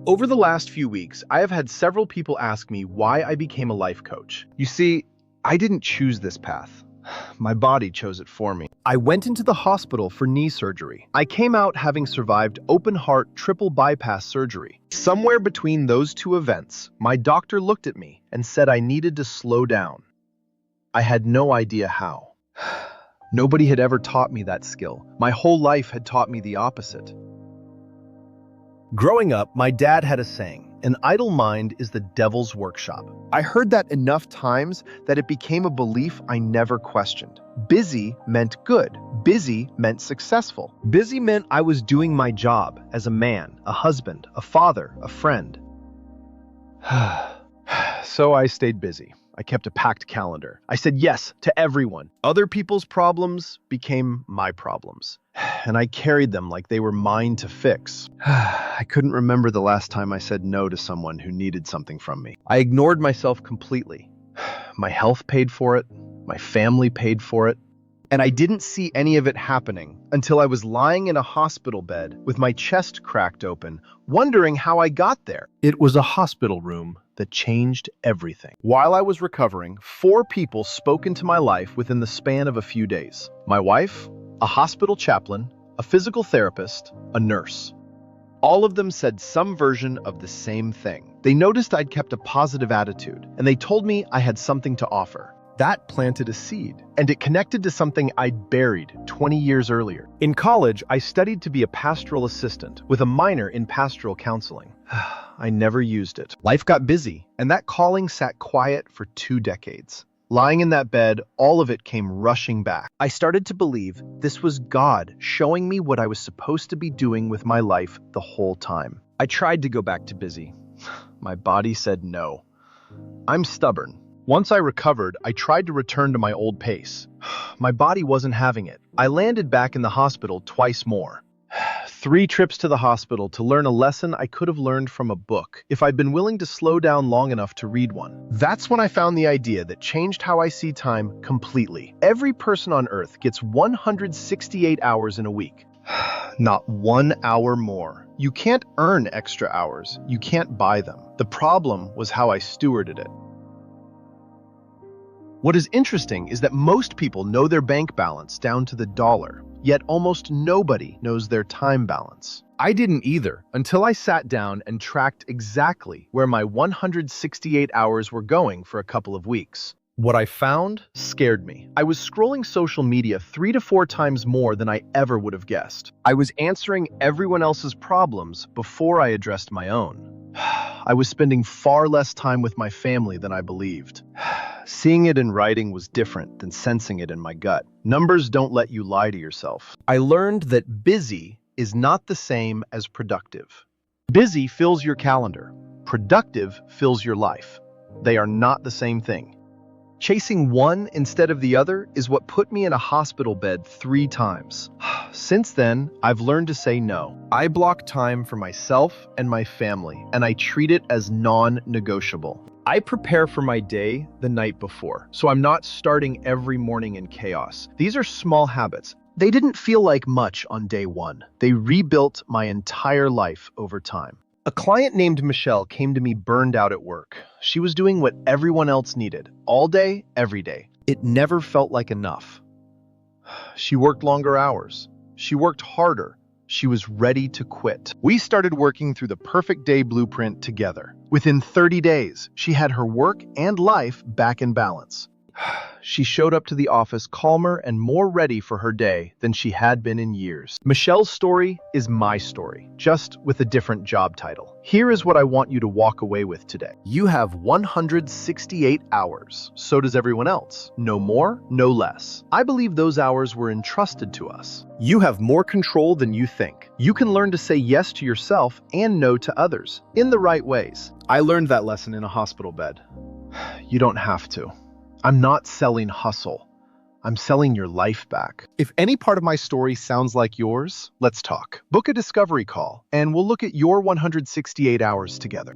Over the last few weeks, I have had several people ask me why I became a life coach. You see, I didn't choose this path. My body chose it for me. I went into the hospital for knee surgery. I came out having survived open-heart triple bypass surgery. Somewhere between those two events, my doctor looked at me and said I needed to slow down. I had no idea how. Nobody had ever taught me that skill. My whole life had taught me the opposite. Growing up, my dad had a saying, "An idle mind is the devil's workshop." I heard that enough times that it became a belief I never questioned. Busy meant good. Busy meant successful. Busy meant I was doing my job as a man, a husband, a father, a friend. So I stayed busy. I kept a packed calendar. I said yes to everyone. Other people's problems became my problems, and I carried them like they were mine to fix. I couldn't remember the last time I said no to someone who needed something from me. I ignored myself completely. My health paid for it. My family paid for it. And I didn't see any of it happening until I was lying in a hospital bed with my chest cracked open, wondering how I got there. It was a hospital room that changed everything. While I was recovering, 4 people spoke into my life within the span of a few days. My wife, a hospital chaplain, a physical therapist, a nurse. All of them said some version of the same thing. They noticed I'd kept a positive attitude, and they told me I had something to offer. That planted a seed, and it connected to something I'd buried 20 years earlier. In college, I studied to be a pastoral assistant with a minor in pastoral counseling. I never used it. Life got busy, and that calling sat quiet for 2 decades. Lying in that bed, all of it came rushing back. I started to believe this was God showing me what I was supposed to be doing with my life the whole time. I tried to go back to busy. My body said no. I'm stubborn. Once I recovered, I tried to return to my old pace. My body wasn't having it. I landed back in the hospital twice more. 3 trips to the hospital to learn a lesson I could have learned from a book if I'd been willing to slow down long enough to read one. That's when I found the idea that changed how I see time completely. Every person on Earth gets 168 hours in a week. Not 1 hour more. You can't earn extra hours. You can't buy them. The problem was how I stewarded it. What is interesting is that most people know their bank balance down to the dollar, yet almost nobody knows their time balance. I didn't either until I sat down and tracked exactly where my 168 hours were going for a couple of weeks. What I found scared me. I was scrolling social media 3 to 4 times more than I ever would have guessed. I was answering everyone else's problems before I addressed my own. I was spending far less time with my family than I believed. Seeing it in writing was different than sensing it in my gut. Numbers don't let you lie to yourself. I learned that busy is not the same as productive. Busy fills your calendar. Productive fills your life. They are not the same thing. Chasing one instead of the other is what put me in a hospital bed 3 times. Since then, I've learned to say no. I block time for myself and my family, and I treat it as non-negotiable. I prepare for my day the night before, so I'm not starting every morning in chaos. These are small habits. They didn't feel like much on day 1. They rebuilt my entire life over time. A client named Michelle came to me burned out at work. She was doing what everyone else needed, all day, every day. It never felt like enough. She worked longer hours. She worked harder. She was ready to quit. We started working through the perfect day blueprint together. Within 30 days, she had her work and life back in balance. She showed up to the office calmer and more ready for her day than she had been in years. Michelle's story is my story, just with a different job title. Here is what I want you to walk away with today. You have 168 hours. So does everyone else. No more, no less. I believe those hours were entrusted to us. You have more control than you think. You can learn to say yes to yourself and no to others in the right ways. I learned that lesson in a hospital bed. You don't have to. I'm not selling hustle. I'm selling your life back. If any part of my story sounds like yours, let's talk. Book a discovery call, and we'll look at your 168 hours together.